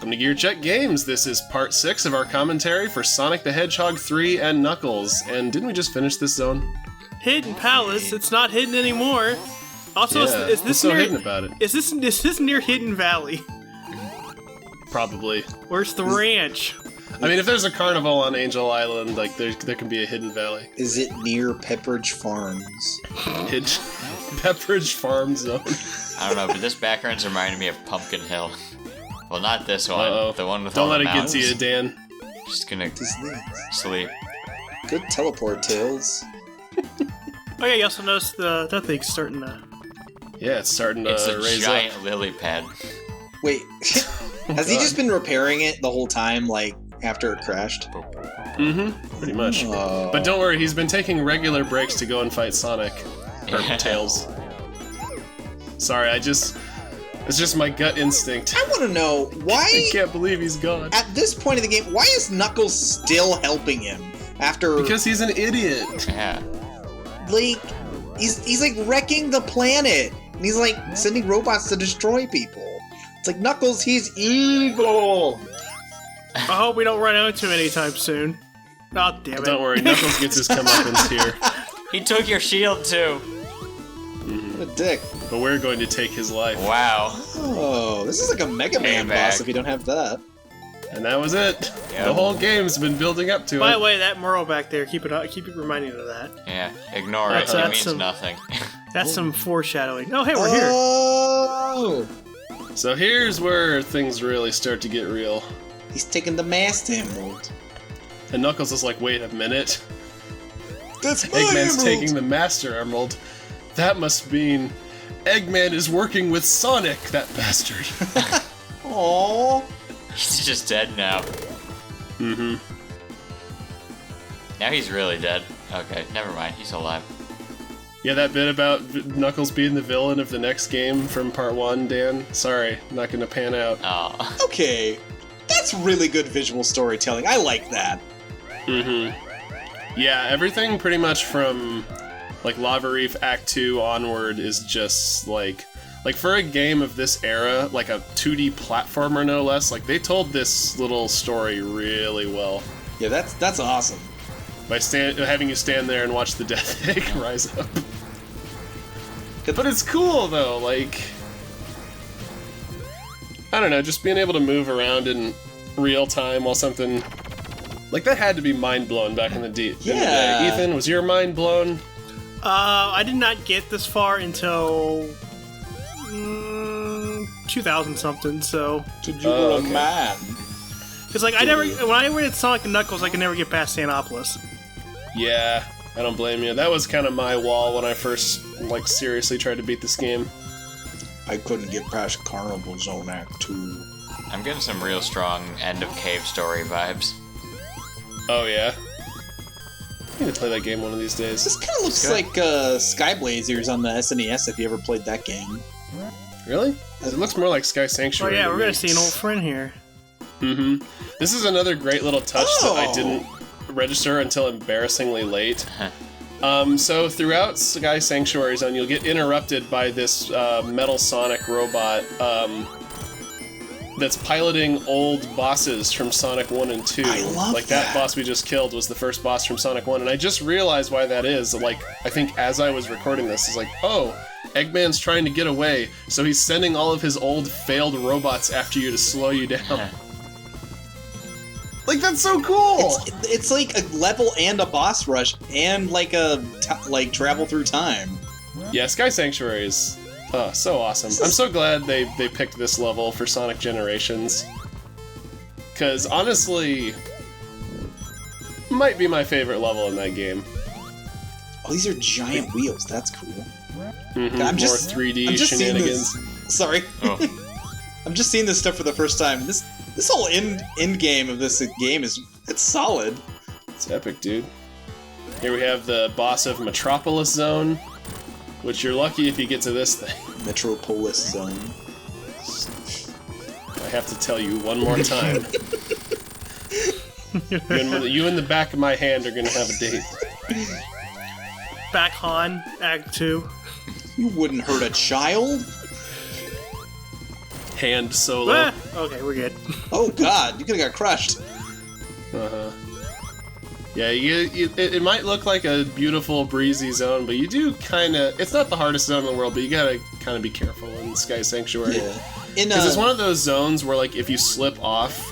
Welcome to Gear Check Games. This is part 6 of our commentary for Sonic the Hedgehog 3 and Knuckles. And didn't we just finish this zone? Hidden Palace. It's not hidden anymore. Also, Yeah, is this what's so near? hidden about it? Is this near Hidden Valley? Probably. Where's the ranch? I mean, if there's a carnival on Angel Island, like there can be a hidden valley. Is it near Pepperidge Farms? Pepperidge Farm Zone. I don't know, but this background's reminding me of Pumpkin Hill. Well, not this one. Uh-oh. The one with Don't all let the it get mountains. to you, Dan. Just gonna His legs. sleep. Good teleport, Tails. Oh yeah, you also noticed that thing's starting to. Yeah, it's starting to It's a raise giant up. lily pad. Wait, has he just been repairing it the whole time, like, after it crashed? Mm-hmm, pretty much. But don't worry, he's been taking regular breaks to go and fight Sonic. Or Yeah. Tails. Sorry, it's just my gut instinct. I want to know, I why, can't believe he's gone. at this point in the game, why is Knuckles still helping him? After, Because he's an idiot. Yeah. like, he's like, wrecking the planet. And he's, like, sending robots to destroy people. It's like, Knuckles, he's evil! I hope we don't run into him anytime soon. Oh damn it! Don't worry, Knuckles gets his comeuppance here. He took your shield too. What a dick. But we're going to take his life. Wow. Oh, this is like a Mega Man Payback. boss if you don't have that. And that was it. Yep. The whole game's been building up to By it. the way, that Merle back there, keep it reminding you of that. Yeah. Ignore That's- it. It that's means some- nothing. That's some foreshadowing. Oh hey, we're here. Oh! So here's where things really start to get real. He's taking the Master Emerald. And Knuckles is like, wait a minute. That's my Eggman's emerald! taking the Master Emerald. That must mean Eggman is working with Sonic, that bastard. Aww. He's just dead now. Mm-hmm. Now he's really dead. Okay, never mind. He's alive. Yeah, that bit about Knuckles being the villain of the next game from part 1, Dan? Sorry, not gonna pan out. Oh. Okay. That's really good visual storytelling. I like that. Mm-hmm. Yeah, everything pretty much from like Lava Reef Act 2 onward is just like for a game of this era, like a 2D platformer no less, like they told this little story really well. Yeah, that's awesome. By having you stand there and watch the Death Egg rise up. But it's cool though, like I don't know, just being able to move around in real time while something like that had to be mind blown back in the day. Yeah. Ethan, was your mind blown? I did not get this far until 2000 something. So, Did you were okay. a man? because like when I read Sonic and Knuckles, I could never get past Sandnopolis. Yeah, I don't blame you. That was kind of my wall when I first like seriously tried to beat this game. I couldn't get past Carnival Zone Act 2. I'm getting some real strong end of cave story vibes. Oh yeah. I need to play that game one of these days. This kind of looks Good. like Sky Blazers on the SNES if you ever played that game. Really? It looks more like Sky Oh Sanctuary. yeah, to we're me. gonna see an old friend here. Mm-hmm. This is another great little touch that I Oh. didn't register until embarrassingly late. So throughout Sky Sanctuary Zone, you'll get interrupted by this Metal Sonic robot that's piloting old bosses from Sonic 1 and 2. I love like that. boss we just killed was the first boss from Sonic 1, and I just realized why that is. Like, I think as I was recording this, it's like, oh, Eggman's trying to get away, so he's sending all of his old failed robots after you to slow you down. Like, that's so cool! It's like a level and a boss rush and like a travel through time. Yeah, Sky Sanctuary is so awesome. I'm so glad they picked this level for Sonic Generations. Because honestly, might be my favorite level in that game. Oh, these are giant wheels. That's cool. Mm-hmm, I'm more just- 3D I'm just seeing shenanigans. this. Sorry. Oh. I'm just seeing this stuff for the first time. This whole end game of this game it's solid. It's epic, dude. Here we have the boss of Metropolis Zone, which you're lucky if you get to this thing. Metropolis Zone. I have to tell you one more time. You and the back of my hand are gonna have a date. Back Han, Act 2. You wouldn't hurt a child. hand solo. Ah, okay, we're good. Oh god, you could have got crushed. Uh-huh. Yeah, it might look like a beautiful, breezy zone, but you do kind of... It's not the hardest zone in the world, but you gotta kind of be careful in Sky Sanctuary. Yeah. Because it's one of those zones where, like, if you slip off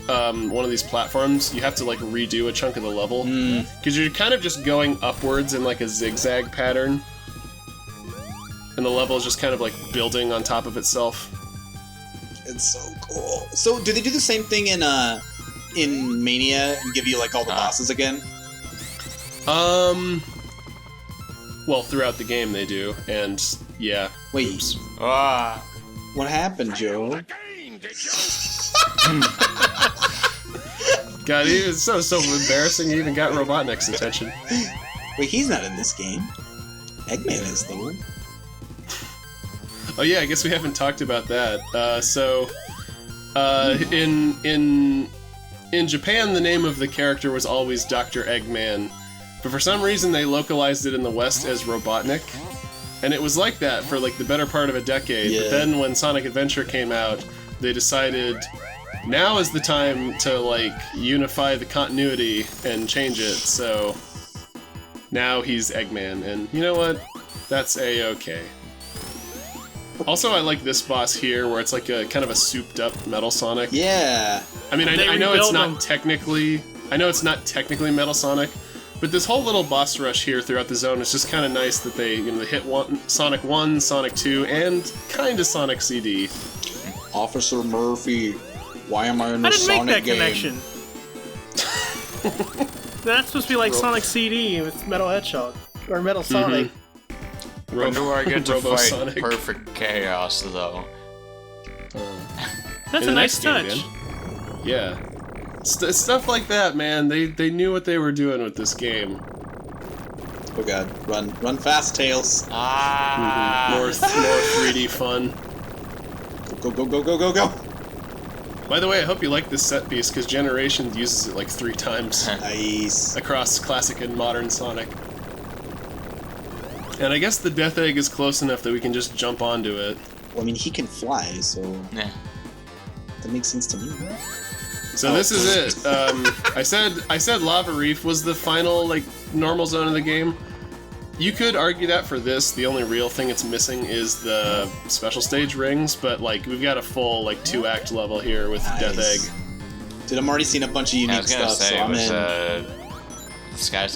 one of these platforms, you have to, like, redo a chunk of the level. Because you're kind of just going upwards in, like, a zigzag pattern. And the level is just kind of, like, building on top of itself. It's so cool. So, do they do the same thing in Mania and give you, like, all the bosses again? Well, throughout the game they do, and, yeah. Wait. Oops. What happened, Joe? God, it was so embarrassing he even got Robotnik's attention. Wait, he's not in this game. Eggman is, though. Oh yeah, I guess we haven't talked about that. In Japan, the name of the character was always Dr. Eggman, but for some reason they localized it in the West as Robotnik, and it was like that for like the better part of a decade. Yeah. But then when Sonic Adventure came out, they decided now is the time to like unify the continuity and change it. So now he's Eggman, and you know what? That's a-okay. Also, I like this boss here, where it's like a kind of a souped-up Metal Sonic. Yeah. I mean, They I know it's rebuild not technically, Metal Sonic, but this whole little boss rush here throughout the zone is just kind of nice that they hit Sonic 1, Sonic 2, and kind of Sonic CD. Officer Murphy, why am I in the I didn't Sonic make that game? connection. That's supposed to be like Sonic CD with Metal Hedgehog. Or Metal Sonic. When do I get to Robo fight Sonic. Perfect Chaos, though? That's In a the nice next game, touch. man. Yeah. Stuff like that, man. They knew what they were doing with this game. Oh god, run fast, Tails. More 3D fun. Go. By the way, I hope you like this set piece, because Generations uses it like 3 times Nice. across classic and modern Sonic. And I guess the Death Egg is close enough that we can just jump onto it. Well, I mean, he can fly, so Yeah. that makes sense to me. So this is it. I said Lava Reef was the final like normal zone of the game. You could argue that for this, the only real thing it's missing is the special stage rings, but like we've got a full like 2-act level here with Death Egg. Dude, I'm already seeing a bunch of I unique was gonna stuff, say so it I'm was in. Sky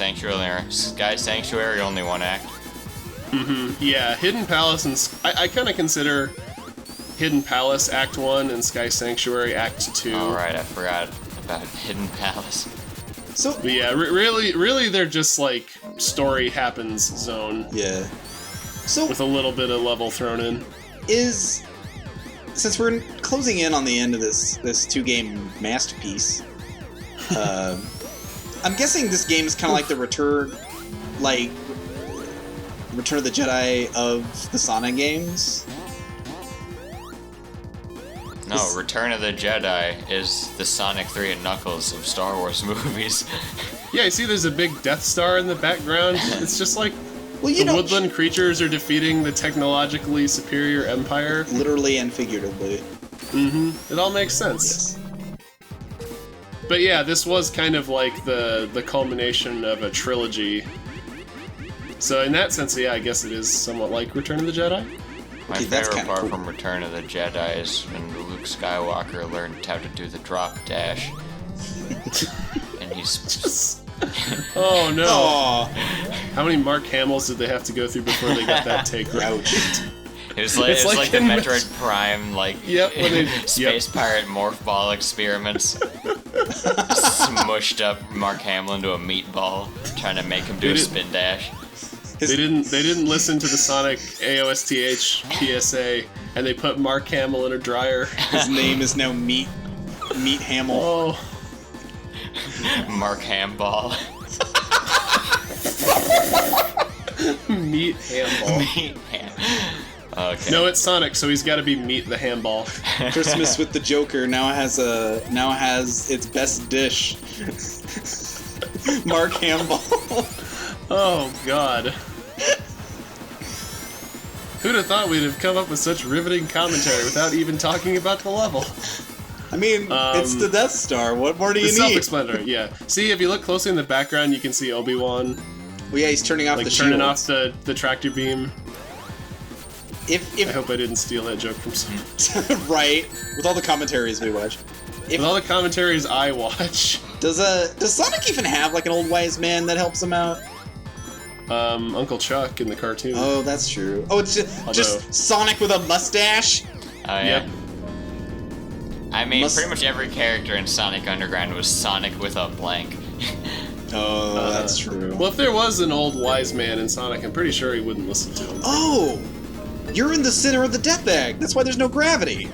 Sanctuary only 1 act. Yeah, Hidden Palace and I kind of consider Hidden Palace Act 1 and Sky Sanctuary Act 2. Alright, I forgot about Hidden Palace. So But yeah, really, they're just like story happens zone yeah. So with a little bit of level thrown in. since we're closing in on the end of this 2-game masterpiece, I'm guessing this game is kind of like the Return of the Jedi of the Sonic games. No, Return of the Jedi is the Sonic 3 and Knuckles of Star Wars movies. Yeah, you see there's a big Death Star in the background. It's just like Well, you the know, woodland creatures are defeating the technologically superior Empire. literally and figuratively. It all makes sense. But yeah, this was kind of like the culmination of a trilogy. So in that sense, yeah, I guess it is somewhat like Return of the Jedi. My Okay, that's favorite kinda part cool. from Return of the Jedi is when Luke Skywalker learned how to do the drop dash. And he's... Oh no! Oh, How many Mark Hamills did they have to go through before they got that take right? ouch. It's like It's like like the in Metroid Prime, like Yep, when they- space pirate morph ball experiments. Smushed up Mark Hamill into a meatball, trying to make him do a Dude, spin dash. They didn't listen to the Sonic AOSTH PSA, and they put Mark Hamill in a dryer. His name is now Meat Hamill. Oh, Mark Hamball. meat handball. Meat Ham. Okay. No, it's Sonic, so he's got to be Meat the Handball. Christmas with the Joker now has its best dish. Mark Hamill. Oh God. Who'd have thought we'd have come up with such riveting commentary without even talking about the level? I mean, it's the Death Star. What more do you It's need? self-explanatory, yeah. See, if you look closely in the background, you can see Obi-Wan. Well, yeah, he's turning off Like, the turning shields. off the tractor beam. If I hope I didn't steal that joke from someone. right, with all the commentaries we watch. With all the commentaries I watch. Does Sonic even have like an old wise man that helps him out? Uncle Chuck in the cartoon. Oh, that's true. Oh, it's just Sonic with a mustache? Oh, yeah. Yep. I mean, pretty much every character in Sonic Underground was Sonic with a blank. Oh, that's true. Well, if there was an old wise man in Sonic, I'm pretty sure he wouldn't listen to him. Oh! You're in the center of the death egg. That's why there's no gravity.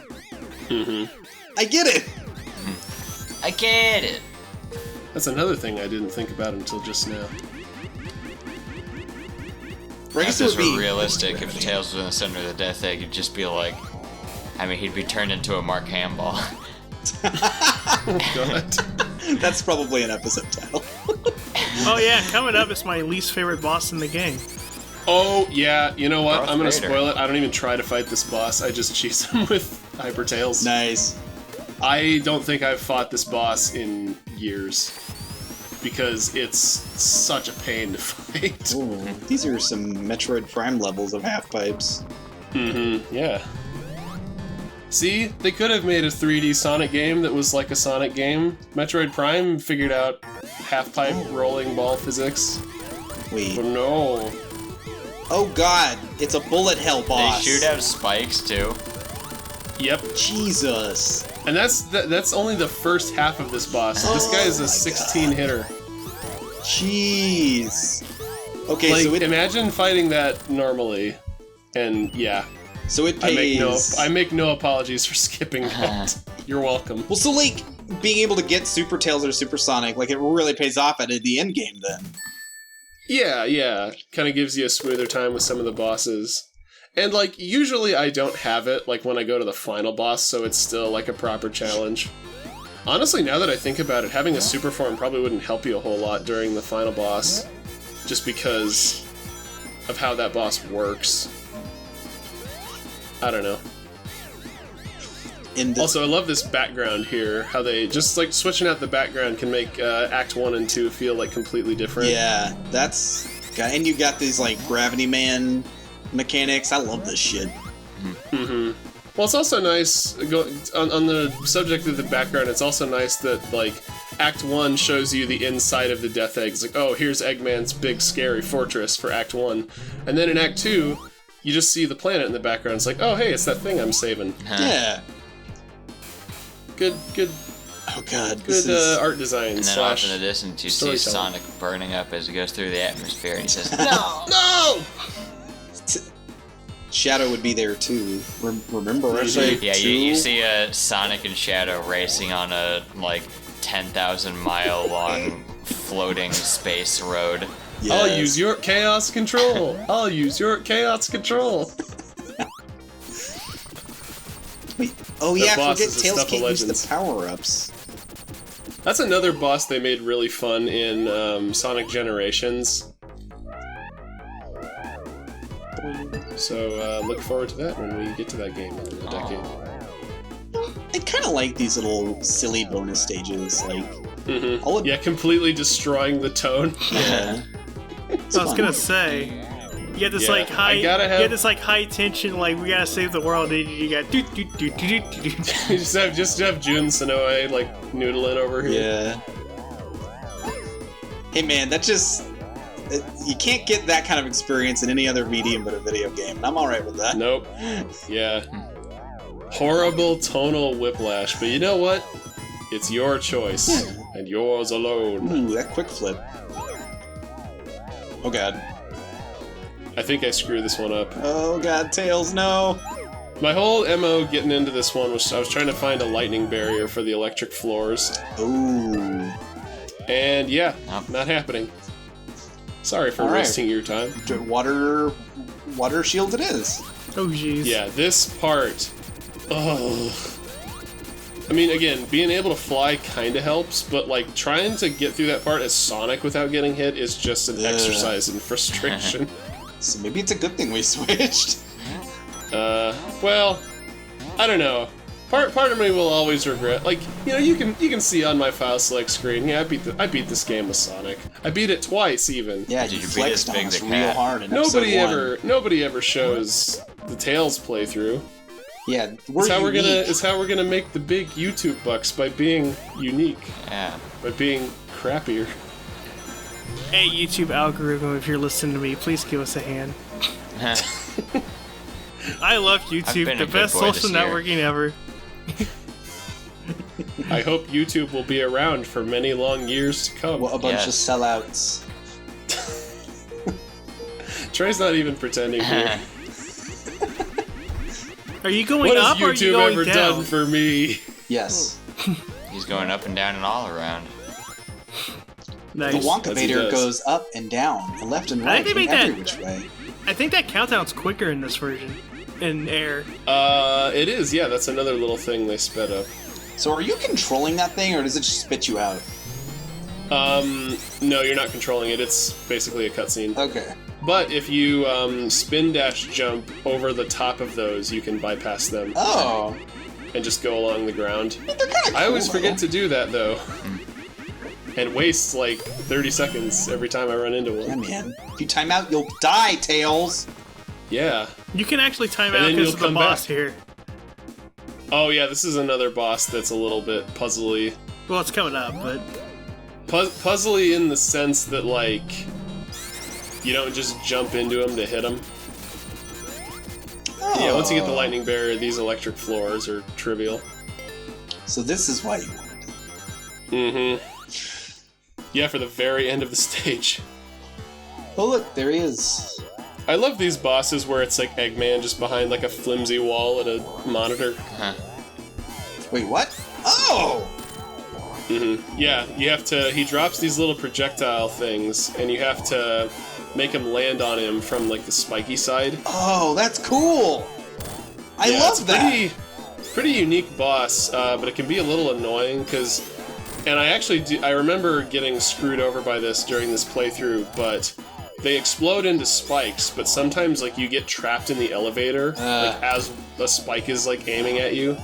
Mm-hmm. I get it. I get it. That's another thing I didn't think about until just now. I If guess it this would were be realistic, if Tails was in the center of the Death Egg, it'd just be like... I mean, he'd be turned into a Mark Hamill. Oh, God. That's probably an episode title. Oh yeah, coming up is my least favorite boss in the game. Oh, yeah, you know what? Darth I'm gonna Vader. spoil it. I don't even try to fight this boss. I just cheese him with Hyper Tails. Nice. I don't think I've fought this boss in years. Because it's such a pain to fight. Ooh, these are some Metroid Prime levels of half pipes. Mm-hmm, yeah. See, they could have made a 3D Sonic game that was like a Sonic game. Metroid Prime figured out half-pipe rolling ball physics. Wait. Oh no. Oh god, it's a bullet hell They boss. shoot out spikes, too. Yep. Jesus. And that's only the first half of this boss. This guy is a my 16-hitter. Jeez. Okay, Like, so imagine fighting that normally. And yeah, it I pays. make no apologies for skipping that. You're welcome. Well, so like being able to get Super Tails or Super Sonic, like it really pays off at the end game then. Yeah. Kind of gives you a smoother time with some of the bosses. And, like, usually I don't have it, like, when I go to the final boss, so it's still, like, a proper challenge. Honestly, now that I think about it, having a super form probably wouldn't help you a whole lot during the final boss. Just because of how that boss works. I don't know. Also, I love this background here. How they, just, like, switching out the background can make Act 1 and 2 feel, like, completely different. Yeah, that's... And you got these, like, Gravity Man mechanics. I love this shit. Mm-hmm. Well, it's also nice, on the subject of the background, it's also nice that, like, Act 1 shows you the inside of the Death Egg. It's like, oh, here's Eggman's big, scary fortress for Act 1. And then in Act 2, you just see the planet in the background. It's like, oh, hey, it's that thing I'm saving. Yeah. Good Oh god, this is... art design. And then off in the distance, you see Sonic burning up as he goes through the atmosphere, and he says, "No, no!" Shadow would be there too. Remember? Actually, yeah, you see a Sonic and Shadow racing on a like 10,000-mile long floating space road. Yes. I'll use your chaos control. I'll use your chaos control. Wait, oh yeah, I boss forget is a Tails Stuff of can't use Legends. the power-ups. That's another boss they made really fun in Sonic Generations. So look forward to that when we get to that game in a decade. I kind of like these little silly bonus stages, like... Mm-hmm. Yeah, completely destroying the tone. Yeah. I was gonna say, you get this Yeah, like high, I gotta have- you get this like high tension, like we gotta save the world. And you got do. You just have Jun Sonoe like noodling over here. Yeah. Hey man, that just... You can't get that kind of experience in any other medium but a video game, and I'm alright with that. Nope. Yeah. Horrible tonal whiplash, but you know what? It's your choice, and yours alone. Ooh, that quick flip. Oh god. I think I screwed this one up. Oh god, Tails, no! My whole MO getting into this one was I was trying to find a lightning barrier for the electric floors. Ooh. And yeah, not happening. Sorry for wasting your time. Water shield it is. Oh jeez. Yeah, this part... Oh. I mean, again, being able to fly kinda helps, but like, trying to get through that part as Sonic without getting hit is just an exercise in frustration. So maybe it's a good thing we switched. Well, I don't know. Part of me will always regret. Like, you know, you can see on my file select screen. Yeah, I beat this game with Sonic. I beat it twice even. Yeah, Did you you beat flexed it on big us the real cat? hard in Nobody episode 1. nobody ever shows the Tails playthrough. Yeah, It's how unique. we're gonna make the big YouTube bucks, by being unique, Yeah. by being crappier. Hey, YouTube algorithm, if you're listening to me, please give us a hand. I love YouTube, been the a good best boy social this year. networking ever. I hope YouTube will be around for many long years to come. What a bunch of Yes. sellouts. Trey's not even pretending here. Are you going What up has or are you YouTube going ever down? done for me? Yes. He's going up and down and all around. Nice. The Wonka As he Vader does. goes up and down, and left and I right, think they and made every that- which way. I think that countdown's quicker in this version. In air. It is, yeah, that's another little thing they sped up. So are you controlling that thing, or does it just spit you out? No, you're not controlling it, it's basically a cutscene. Okay. But if you, spin dash jump over the top of those, you can bypass them Oh. and just go along the ground. But they're kind of cool, I always forget though. to do that, though. And waste, like, 30 seconds every time I run into Yeah, one. man. If you time out, you'll die, Tails! Yeah. You can actually time And out then because you'll of the come boss back. here. Oh, yeah, this is another boss that's a little bit puzzly. Well, it's coming up, but Puzzly in the sense that, like, you don't just jump into him to hit him. Oh. Yeah, once you get the lightning barrier, these electric floors are trivial. So this is why you wanted it. Mm-hmm. Yeah, for the very end of the stage. Oh look, there he is. I love these bosses where it's like Eggman just behind like a flimsy wall and a monitor. Huh. Wait, what? Oh! Mm-hmm. Yeah, you have to. He drops these little projectile things, and you have to make him land on him from like the spiky side. Oh, that's cool! I Yeah, love it's that! pretty unique boss, but it can be a little annoying because. And I remember getting screwed over by this during this playthrough, but they explode into spikes. But sometimes like you get trapped in the elevator, like as a spike is like aiming at you.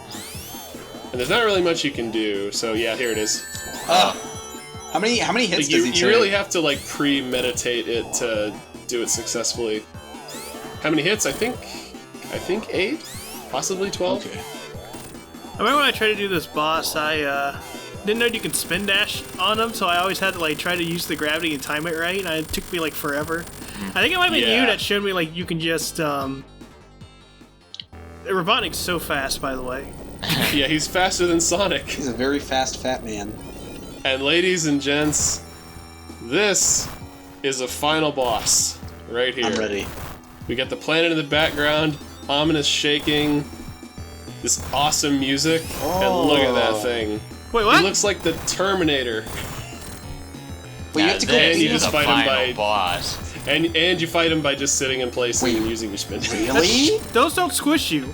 And there's not really much you can do, so yeah, here it is. How many hits Like, does you he take? really have to like premeditate it to do it successfully. How many hits? I think 8, possibly 12. Okay. I remember when I tried to do this boss, I didn't know you can spin dash on him, so I always had to like try to use the gravity and time it right, and it took me like forever. I think it might have been Yeah. you that showed me like you can just Robotnik's so fast, by the way. Yeah, he's faster than Sonic. He's a very fast fat man. And ladies and gents, this is a final boss right here. I'm ready. We got the planet in the background, ominous shaking, this awesome music, and look at that thing. Wait, He what? looks like the Terminator. Wait, you Now have to go this you deep? just is a fight him final by- boss. And you fight him by just sitting in place Wait. and using your spin. Really? Those don't squish you.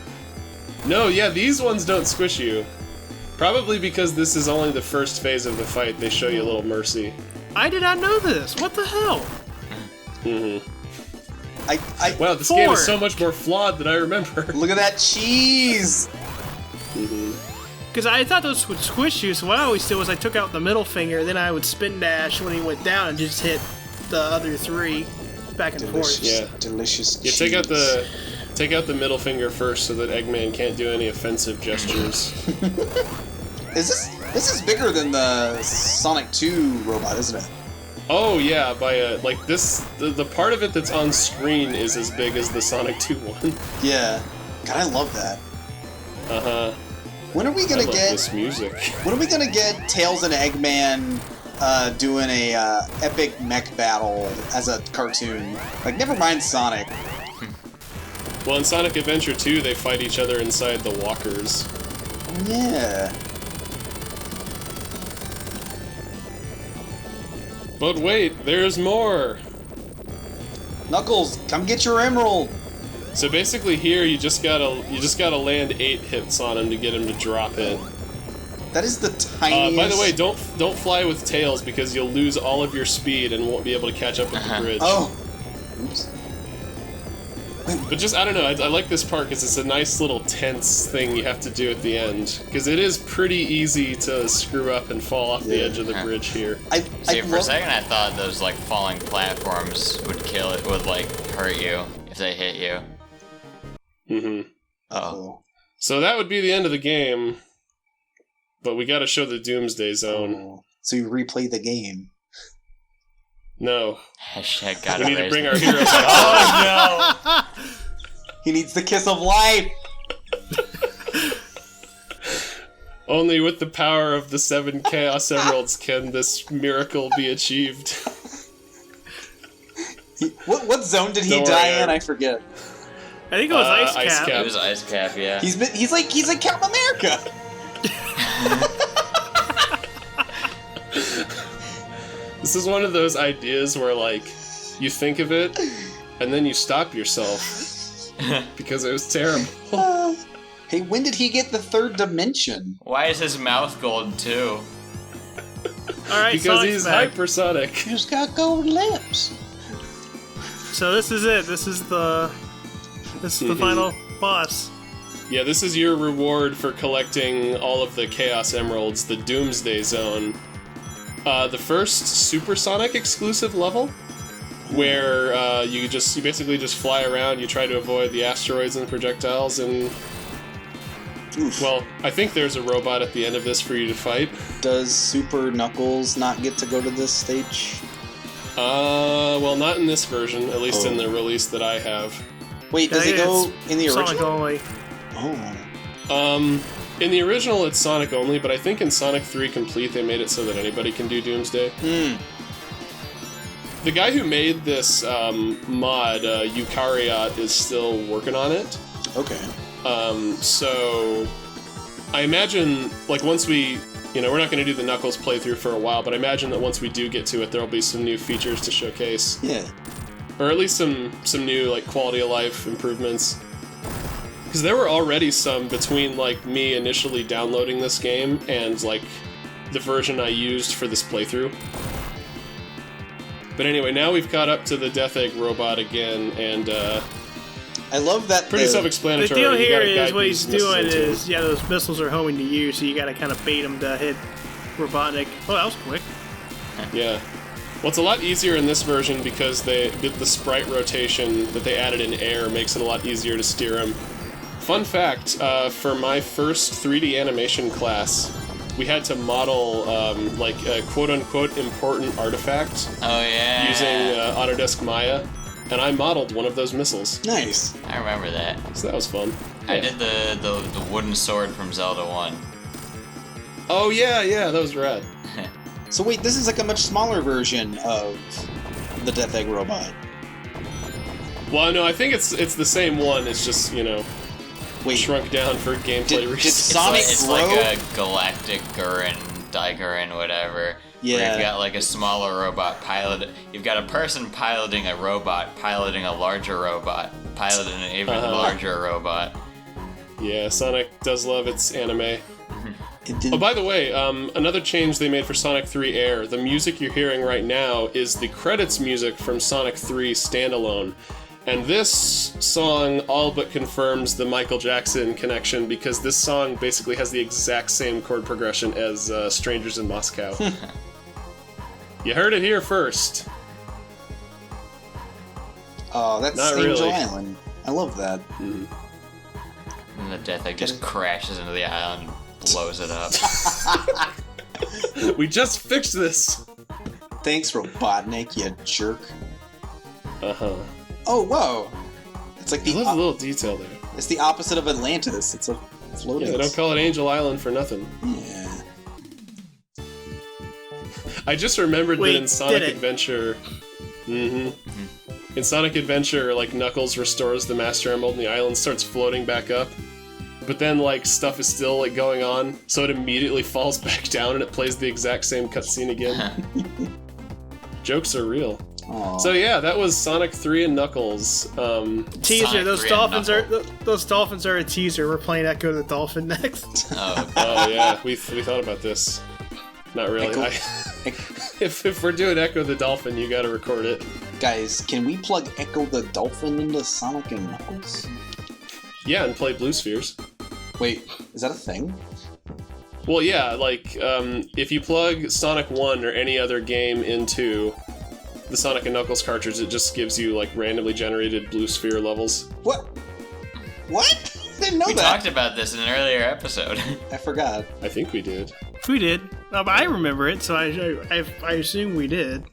No, yeah, these ones don't squish you. Probably because this is only the first phase of the fight, they show you a little mercy. I did not know this. What the hell? Wow, this game is 4. so much more flawed than I remember. Look at that cheese! Because I thought those would squish you, so what I always did was I took out the middle finger, then I would spin dash when he went down and just hit the other 3 back and forth. Delicious, Yeah. delicious Yeah, cheese. take out the middle finger first so that Eggman can't do any offensive gestures. This is bigger than the Sonic 2 robot, isn't it? Oh yeah, by like this, the part of it that's on screen is as big as the Sonic 2 one. Yeah. God, I love that. Uh-huh. When are we I gonna love get? this music. When are we gonna get Tails and Eggman doing a epic mech battle as a cartoon? Like, never mind Sonic. Well, in Sonic Adventure 2, they fight each other inside the walkers. Yeah. But wait, there's more! Knuckles, come get your emerald. So basically here, you just gotta land 8 hits on him to get him to drop it. That is the tiniest. By the way, don't fly with Tails because you'll lose all of your speed and won't be able to catch up with the bridge. Oh. Oops. But just, I don't know, I like this part because it's a nice little tense thing you have to do at the end. Because it is pretty easy to screw up and fall off the edge of the bridge here. See, for a second I thought those, like, falling platforms would hurt you if they hit you. Mm-hmm. Uh-oh. So that would be the end of the game. But we gotta show the Doomsday Zone. Oh. So you replay the game. No. Hashtag gotta We need to raise bring the- our heroes back. Oh He needs the kiss of life! Only with the power of the 7 Chaos Emeralds can this miracle be achieved. What zone did he Don't die worry, in? I forget. I think it was Ice Cap. Ice no! Cap. It was Ice Cap, yeah. He's like Captain America! This is one of those ideas where, like, you think of it, and then you stop yourself. Because it was terrible. Hey, when did he get the third dimension? Why is his mouth gold, too? Alright, Because Sonic's he's back. hypersonic. He's got gold lips. So this is it. This is the final boss. Yeah, this is your reward for collecting all of the Chaos Emeralds, the Doomsday Zone. The first Supersonic exclusive level, where you basically just fly around, you try to avoid the asteroids and the projectiles, and... Oof. Well, I think there's a robot at the end of this for you to fight. Does Super Knuckles not get to go to this stage? Well, not in this version, at least in the release that I have. Wait, does Yeah, he go it's in the Sonic original? only. Oh. In the original, it's Sonic only, but I think in Sonic 3 Complete, they made it so that anybody can do Doomsday. The guy who made this mod, Eukaryote, is still working on it. Okay. So I imagine, like, once we, we're not going to do the Knuckles playthrough for a while, but I imagine that once we do get to it, there'll be some new features to showcase. Yeah. Or at least some new, like, quality of life improvements. Because there were already some between, like, me initially downloading this game and, like, the version I used for this playthrough. But anyway, now we've caught up to the Death Egg robot again, and, I love that. pretty The self-explanatory. deal You here gotta is guide what these he's missiles doing into it. is, those missiles are homing to you, so you gotta kind of bait them to hit Robotnik. Oh, that was quick. Yeah. Well, it's a lot easier in this version because the sprite rotation that they added in air makes it a lot easier to steer him. Fun fact, for my first 3D animation class, we had to model, like, a quote-unquote important artifact Oh, yeah. using Autodesk Maya, and I modeled one of those missiles. Nice. I remember that. So that was fun. I Yeah. did the wooden sword from Zelda 1. Oh, yeah, that was rad. So wait, this is like a much smaller version of the Death Egg robot. Well, no, I think it's the same one, it's just, Wait, shrunk down for gameplay did reasons. Sonic it's grow? like a galactic Gurren, Daigoren, whatever. Where Yeah. you've got like a smaller robot pilot. You've got a person piloting a robot, piloting a larger robot, piloting an even larger robot. Yeah, Sonic does love its anime. It didn't- Oh, by the way, another change they made for Sonic 3 Air, the music you're hearing right now is the credits music from Sonic 3 Standalone. And this song all but confirms the Michael Jackson connection because this song basically has the exact same chord progression as Strangers in Moscow. You heard it here first. Oh, that's Not Angel really. Island. I love that. And the Death Egg just crashes into the island and blows it up. We just fixed this! Thanks, Robotnik, you jerk. Uh-huh. Oh, whoa! It's like I love the little detail there. it's the opposite of Atlantis. It's a floating. Yeah, they don't call it Angel Island for nothing. Yeah. I just remembered We that in Sonic did it. Adventure... In Sonic Adventure, like, Knuckles restores the Master Emerald and the island starts floating back up. But then, like, stuff is still, like, going on, so it immediately falls back down and it plays the exact same cutscene again. Jokes are real. Aw. So yeah, that was Sonic 3 and Knuckles. Teaser. Sonic Those 3 and dolphins are Knuckles. those dolphins are a teaser. We're playing Echo the Dolphin next. Oh, Oh yeah, we thought about this. Not really. Echo- If we're doing Echo the Dolphin, you gotta record it. Guys, can we plug Echo the Dolphin into Sonic and Knuckles? Yeah, and play Blue Spheres. Wait, is that a thing? Well, yeah, like, if you plug Sonic 1 or any other game into the Sonic and Knuckles cartridge, it just gives you, like, randomly generated Blue Sphere levels. What? What? I didn't know We that. talked about this in an earlier episode. I forgot. I think we did. We did. I remember it, so I assume we did.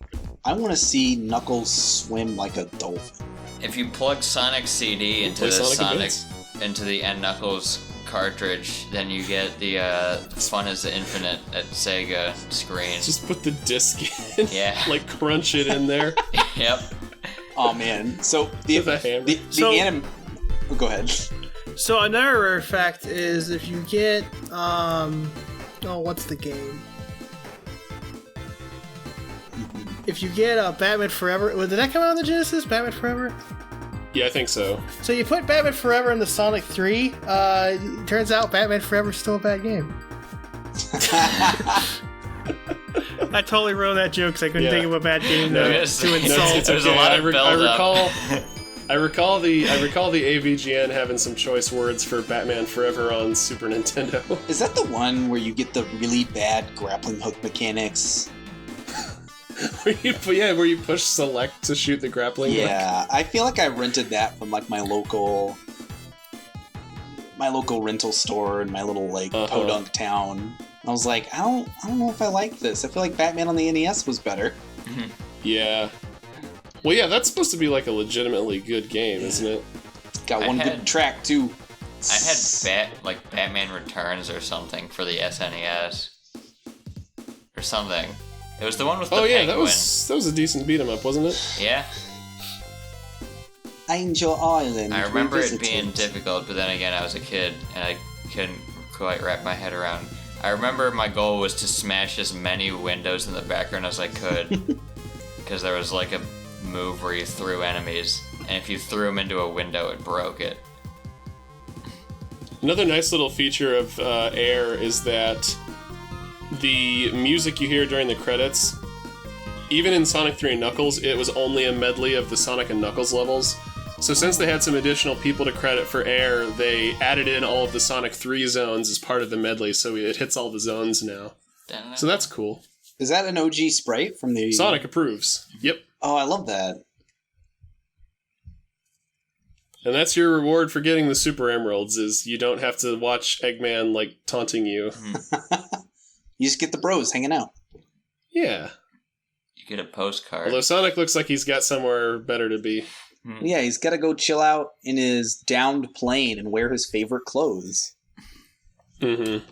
I want to see Knuckles swim like a dolphin. If you plug Sonic CD into Play the Sonic into the N Knuckles cartridge, then you get the Fun is Infinite at Sega screen. Just put the disc in. Yeah. Like, crunch it in there. Yep. Oh man! So the With a hammer. the anim. Oh, go ahead. So another rare fact is if you get what's the game? If you get Batman Forever, did that come out on the Genesis? Batman Forever? Yeah, I think so. So you put Batman Forever into Sonic 3. Turns out Batman Forever is still a bad game. I totally ruined that joke because I couldn't Yeah. think of a bad game No, to it's- insult. It's There's a okay. lot of build-up. I recall the AVGN having some choice words for Batman Forever on Super Nintendo. Is that the one where you get the really bad grappling hook mechanics? where you push select to shoot the grappling hook. Yeah, I feel like I rented that from like my local rental store in my little like podunk town. I was like, I don't know if I like this. I feel like Batman on the NES was better. Yeah. Well, yeah, that's supposed to be like a legitimately good game, isn't it? Got one good track too. I had Batman Returns or something for the SNES. Or something. It was the one with the penguin. that was a decent beat 'em up, wasn't it? Yeah. Angel Island. I remember it Revisited. being difficult, but then again, I was a kid and I couldn't quite wrap my head around. I remember my goal was to smash as many windows in the background as I could, because there was like a move where you threw enemies, and if you threw them into a window, it broke it. Another nice little feature of a.i.r is that the music you hear during the credits, even in Sonic 3 and Knuckles, it was only a medley of the Sonic and Knuckles levels. So since they had some additional people to credit for a.i.r, they added in all of the Sonic 3 zones as part of the medley, so it hits all the zones now. So that's cool. Is that an OG sprite from the... Sonic approves. Yep. Oh, I love that. And that's your reward for getting the Super Emeralds, is you don't have to watch Eggman, like, taunting you. You just get the bros hanging out. Yeah. You get a postcard. Although Sonic looks like he's got somewhere better to be. Yeah, he's got to go chill out in his downed plane and wear his favorite clothes. Mm-hmm.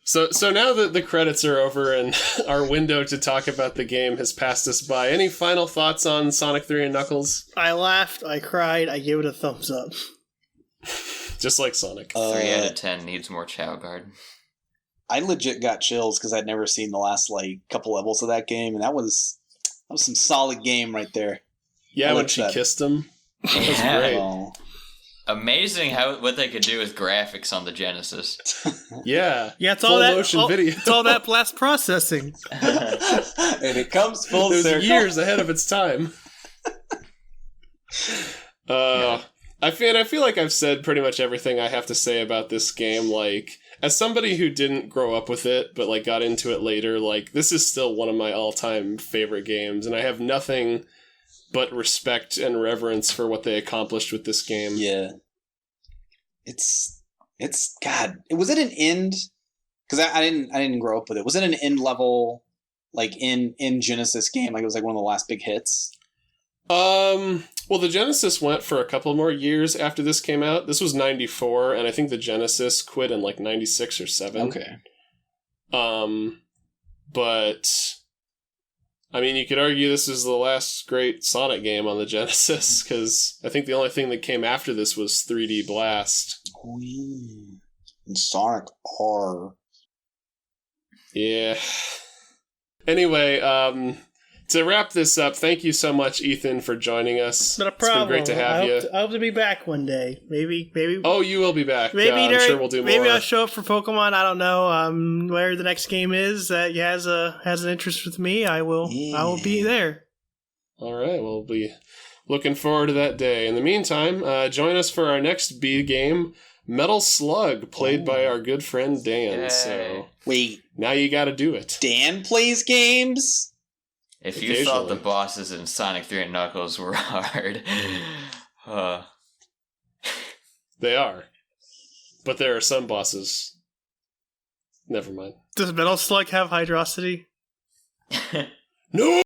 So now that the credits are over and our window to talk about the game has passed us by, any final thoughts on Sonic 3 and Knuckles? I laughed, I cried, I gave it a thumbs up. Just like Sonic. 3 out of 10 needs more Chow Guard. I legit got chills because I'd never seen the last like couple levels of that game, and that was some solid game right there. Yeah, I when liked she that. kissed him. That was Yeah. great. Oh. Amazing what they could do with graphics on the Genesis. Yeah. Yeah, it's Full all that motion video. It's all that blast processing. And it comes full It was circle. years ahead of its time. I feel like I've said pretty much everything I have to say about this game. Like, as somebody who didn't grow up with it, but like got into it later, like this is still one of my all-time favorite games, and I have nothing but respect and reverence for what they accomplished with this game. Yeah. It's God. Was it an end? Because I didn't grow up with it. Was it an end level, like in Genesis game? Like it was like one of the last big hits. Well, the Genesis went for a couple more years after this came out. This was 94, and I think the Genesis quit in like 96 or 7. Okay. But I mean, you could argue this is the last great Sonic game on the Genesis, because I think the only thing that came after this was 3D Blast. Oh, yeah. And Sonic R. Yeah. Anyway, to wrap this up, thank you so much, Ethan, for joining us. Not a problem. It's been great to have you. I hope to be back one day. Maybe. Oh, you will be back. Maybe I'm sure we'll do more. Maybe I'll show up for Pokemon. I don't know. Where the next game is that has an interest with me, I will. Yeah. I will be there. All right, we'll be looking forward to that day. In the meantime, join us for our next B game, Metal Slug, played by our good friend Dan. Yay. So Wait, now you got to do it. Dan plays games? If you thought the bosses in Sonic 3 and Knuckles were hard, They are. But there are some bosses. Never mind. Does Metal Slug have hydrosity? No!